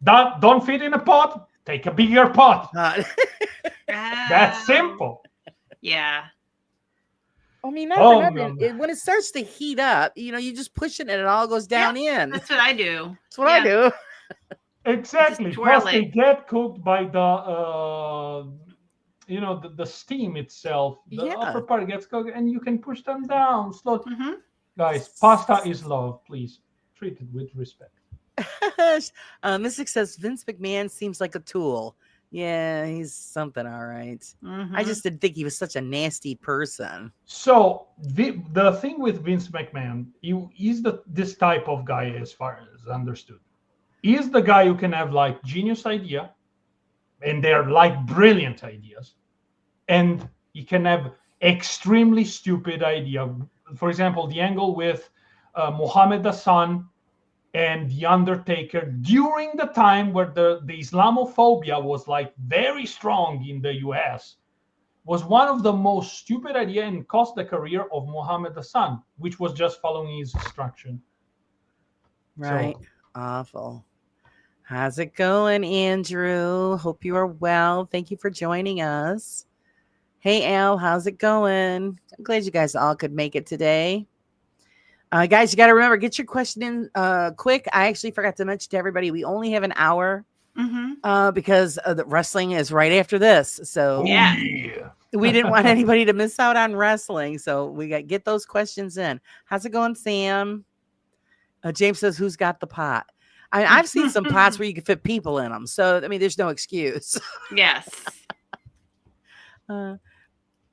Don't fit in a pot. Take a bigger pot. That's simple. Yeah. I mean, when it starts to heat up, you just push it and it all goes down in. That's what I do. That's what I do. Exactly. Plus, they get cooked by the steam itself. The upper part gets cooked, and you can push them down slowly. Guys, pasta is love. Please treat it with respect. Mystic says Vince McMahon seems like a tool. Yeah, he's something, all right. I just didn't think he was such a nasty person. So the thing with Vince McMahon, he's this type of guy, as far as understood. He is the guy who can have like genius idea, and they're like brilliant ideas, and he can have extremely stupid idea. For example, the angle with Mohammed Hassan and the Undertaker during the time where the Islamophobia was like very strong in the US was one of the most stupid idea and cost the career of Mohammed Hassan, which was just following his instruction. Right. So, awful. How's it going, Andrew? Hope you are well. Thank you for joining us. Hey, Al, how's it going? I'm glad you guys all could make it today. Guys, you got to remember, get your question in quick. I actually forgot to mention to everybody, we only have an hour because the wrestling is right after this. So Yeah. we didn't want anybody to miss out on wrestling. So we got get those questions in. How's it going, Sam? James says, who's got the pot? I've seen some pots where you can fit people in them. So, I mean, there's no excuse. Yes.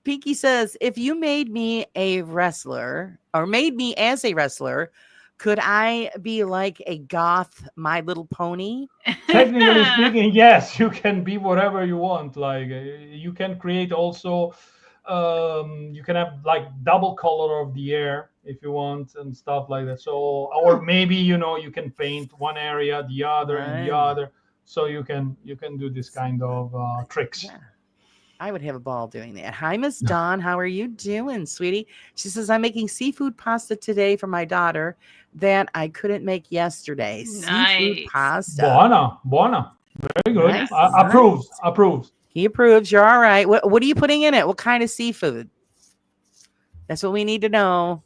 Pinky says, if you made me a wrestler or made me as a wrestler, could I be like a goth My Little Pony? technically speaking, yes, you can be whatever you want. Like you can create also, you can have like double color of the hair if you want and stuff like that. So, or maybe you can paint one area, the other, and the other. So you can do this kind of tricks. Yeah. I would have a ball doing that. Hi, Miss Dawn. How are you doing, sweetie? She says, I'm making seafood pasta today for my daughter that I couldn't make yesterday. Nice. Seafood pasta. Buona. Very good. Nice. Approves. He approves. You're all right. What are you putting in it? What kind of seafood? That's what we need to know.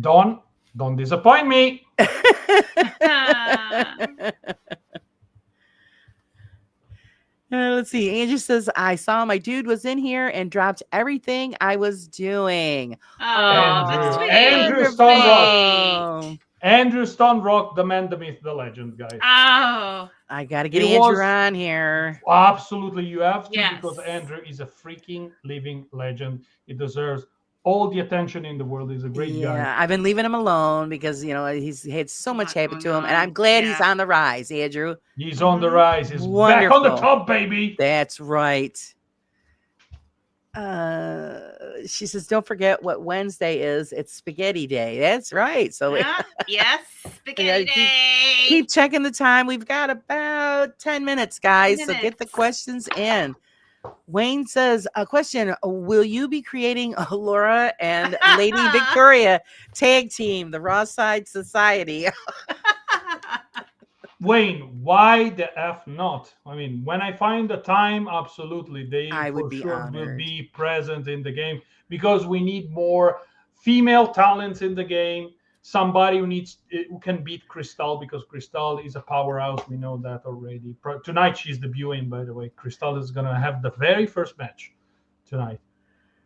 Don't disappoint me. Let's see. Andrew says, I saw my dude was in here and dropped everything I was doing. Oh, that's sweet. Andrew Stonerock. Andrew Stonerock, the man, the myth, the legend, guys. Oh. I got to get Andrew on here. Absolutely, you have to, Yes. because Andrew is a freaking living legend. He deserves all the attention in the world. He's a great guy. Yeah, I've been leaving him alone because he's had so much happen to him, and I'm glad he's on the rise, Andrew. He's on the rise. He's Wonderful. back on the top, baby. That's right. She says, don't forget what Wednesday is. It's Spaghetti Day. That's right. So yes, Spaghetti Day. Keep checking the time. We've got about 10 minutes, guys. So get the questions in. Wayne says, a question, will you be creating a Laura and Lady Victoria tag team, the Raw Side Society? Wayne, why the F not? I mean, when I find the time, absolutely. They will be present in the game because we need more female talents in the game. Somebody who can beat Crystal, because Crystal is a powerhouse. We know that already. Tonight she's debuting, by the way. Crystal is going to have the very first match tonight.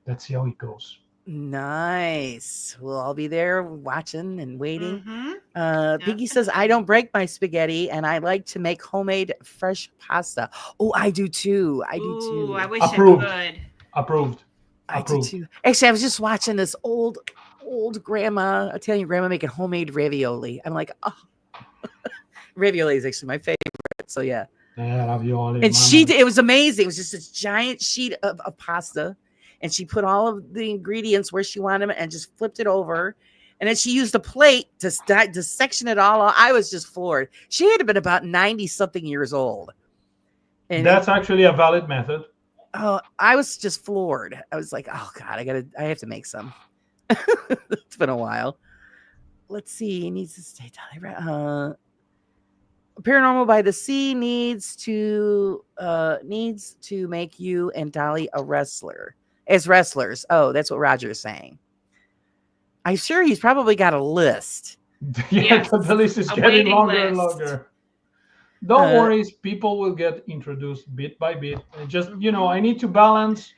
Let's see how it goes. Nice. We'll all be there watching and waiting. Piggy says, I don't break my spaghetti and I like to make homemade fresh pasta. Oh, I do too. I wish Approved. I could. Approved. I do too. Actually, I was just watching this old grandma, Italian grandma, making homemade ravioli. I'm like, oh, ravioli is actually my favorite. So yeah. Ravioli. And it was amazing. It was just this giant sheet of pasta. And she put all of the ingredients where she wanted them and just flipped it over. And then she used a plate to section it all out. I was just floored. She had been about 90-something years old. And that's actually a valid method. Oh, I was just floored. I was like, oh God, I have to make some. It's been a while. Let's see. He needs to stay down. Paranormal by the Sea needs to make you and Dolly as wrestlers. Oh, that's what Roger is saying. I'm sure he's probably got a list. Yes, the list is getting longer and longer. Don't worry, people will get introduced bit by bit. Just, I need to balance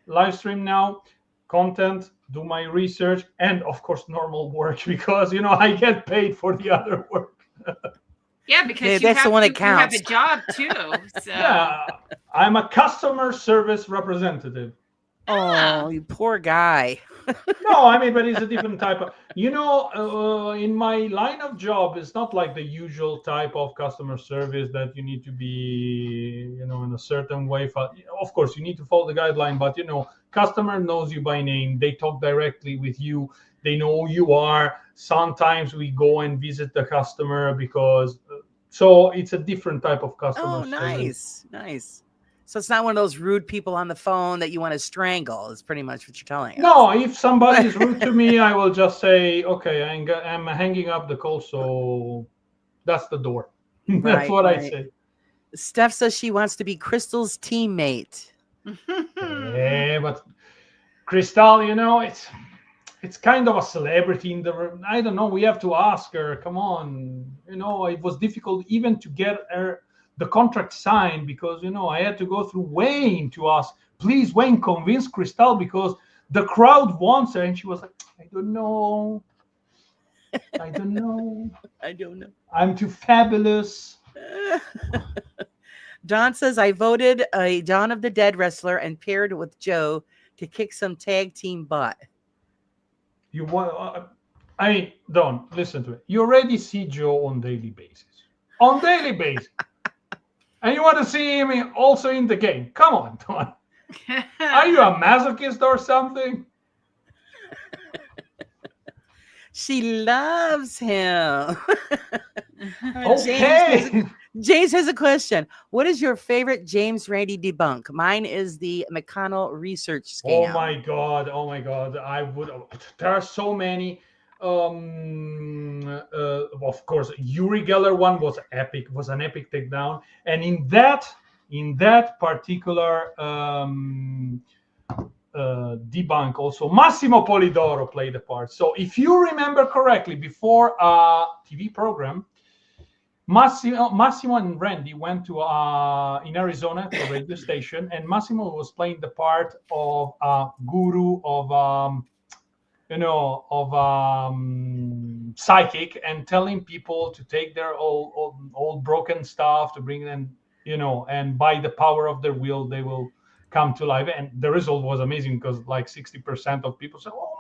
live stream now, content, do my research, and of course normal work because I get paid for the other work. Yeah, because That's the one that you have a counts. job too. So Yeah, I'm a customer service representative. Oh, you poor guy. No, I mean, but it's a different type of, in my line of job, it's not like the usual type of customer service that you need to be, in a certain way. Of course, you need to follow the guideline, but, customer knows you by name. They talk directly with you. They know who you are. Sometimes we go and visit the customer because, so it's a different type of customer Oh, service. nice. So it's not one of those rude people on the phone that you want to strangle. Is pretty much what you're telling us. No, if somebody is rude to me, I will just say, okay, I'm hanging up the call, so that's the door. That's what I say. Steph says she wants to be Crystal's teammate. Yeah, but Crystal, it's kind of a celebrity in the. I don't know. We have to ask her. Come on, it was difficult even to get her the contract signed because I had to go through Wayne to ask. Please, Wayne, convince Crystal because the crowd wants her, and she was like, I don't know. I don't know. I'm too fabulous. Don says, I voted a Dawn of the Dead wrestler and paired with Joe to kick some tag team butt. You want? Don, listen to it. You already see Joe on daily basis. And you want to see him also in the game. Come on, Don. Are you a masochist or something? She loves him. Okay. James has a question. What is your favorite James Randi debunk? Mine is the McConnell research scam. Oh my god. There are so many. Of course, Uri Geller one was an epic takedown. And in that particular debunk also, Massimo Polidoro played a part. So if you remember correctly, before a TV program, Massimo and Randy went to in Arizona to a radio station, and Massimo was playing the part of a guru of psychic and telling people to take their old broken stuff to bring them, and by the power of their will, they will come to life. And the result was amazing because like 60% of people said, "Oh,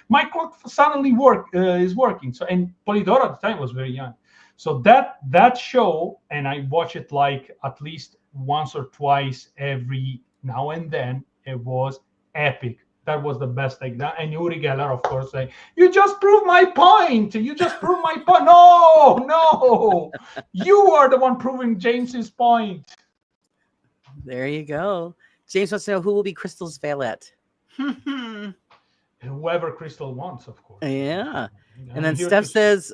my clock suddenly is working." So, and Polidoro at the time was very young. So that show, and I watch it like at least once or twice every now and then. It was epic. That was the best takedown. And Uri Geller, of course, saying, "You just proved my point. You just proved my point." No, you are the one proving James's point. There you go. James wants to know who will be Crystal's valet. Whoever Crystal wants, of course. Yeah. And then Steph says,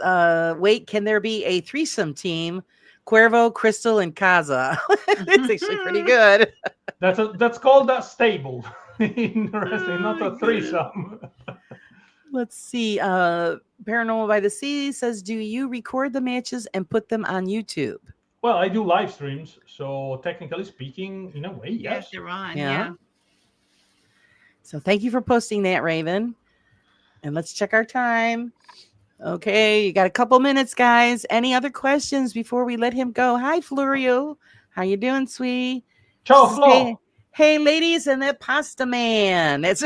wait, can there be a threesome team? Cuervo, Crystal, and Kaza. It's actually pretty good. That's called a stable in wrestling, not a threesome. Let's see. Paranormal by the Sea says, do you record the matches and put them on YouTube? Well, I do live streams, so technically speaking, in a way, yes. They're on, yeah. So thank you for posting that, Raven. And let's check our time. Okay, you got a couple minutes, guys. Any other questions before we let him go? Hi, Florio. How you doing, sweetie? Ciao, Flo. Hey, ladies, and that pasta man. It's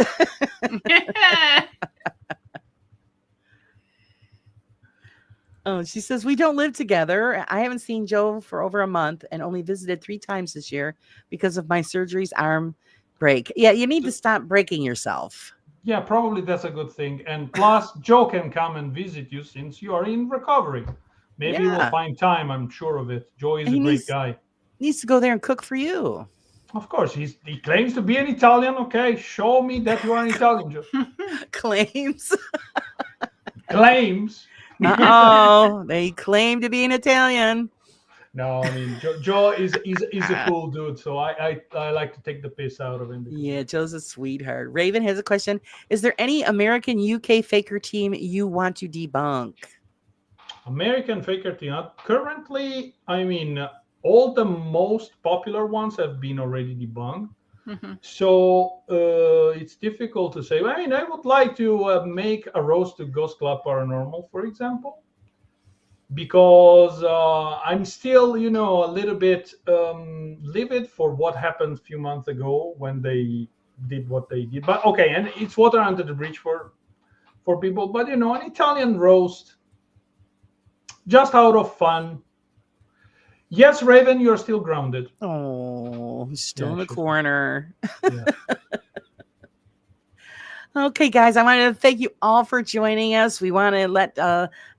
Oh, she says, we don't live together. I haven't seen Joe for over a month and only visited 3 times this year because of my surgery's arm break. Yeah, you need to stop breaking yourself. Yeah, probably that's a good thing. And plus, Joe can come and visit you since you are in recovery. Maybe we'll find time. I'm sure of it. Joe is a great guy. Needs to go there and cook for you. Of course, he claims to be an Italian. Okay, show me that you are an Italian, Joe. Claims. Claims. They claim to be an Italian. No, I mean Joe is a cool dude, so I like to take the piss out of him. Yeah, Joe's a sweetheart. Raven has a question. Is there any American UK faker team you want to debunk? American faker team? Currently, I mean, all the most popular ones have been already debunked. Mhm. So it's difficult to say. I mean, I would like to make a roast to Ghost Club Paranormal, for example, because I'm still, a little bit livid for what happened a few months ago when they did what they did. But okay, and it's water under the bridge for people. But an Italian roast, just out of fun. Yes, Raven, you're still grounded. Oh, he's still Yeah, in the she's- corner. Yeah. Okay, guys, I wanted to thank you all for joining us. We want to let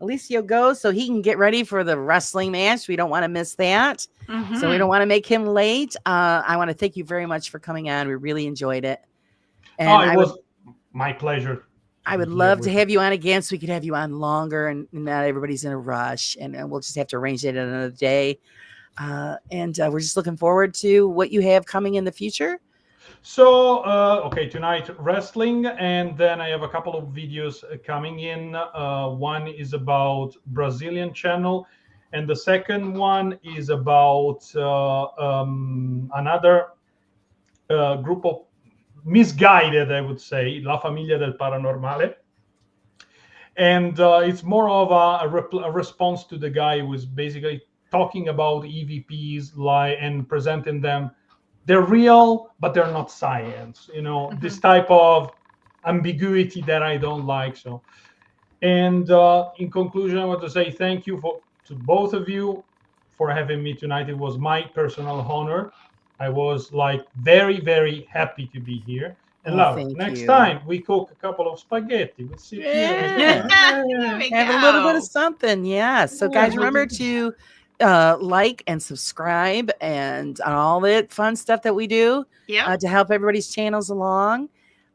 Alessio go so he can get ready for the wrestling match. We don't want to miss that. So we Mhm. don't want to make him late. I want to thank you very much for coming on. We really enjoyed it. And Oh, it was my pleasure. I would love to have you on again so we could have you on longer and not everybody's in a rush. And we'll just have to arrange it another day. And we're just looking forward to what you have coming in the future. So, okay, tonight wrestling, and then I have a couple of videos coming in. One is about Brazilian channel, and the second one is about another group of misguided, I would say, La Famiglia del Paranormale. And it's more of a response to the guy who was basically talking about EVPs, and presenting them. They're real, but they're not science. This type of ambiguity that I don't like. So, and in conclusion, I want to say thank you to both of you for having me tonight. It was my personal honor. I was very, very happy to be here. And Laura, thank next you. time we cook a couple of spaghetti. We'll sit here and There we have a little bit go. of something. Yeah. So, Yeah, guys, we'll remember do- to like and subscribe and all that fun stuff that we do Yep. to help everybody's channels along.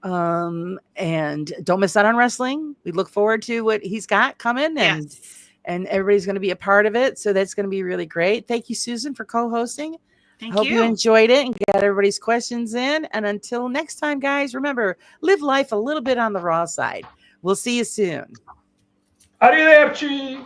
And don't miss out on wrestling. We look forward to what he's got coming, and Yes. and everybody's going to be a part of it. So that's going to be really great. Thank you, Susan, for co-hosting. Thank Hope you you. enjoyed it and got everybody's questions in. And until next time, guys, remember, live life a little bit on the raw side. We'll see you soon. Arrivederci.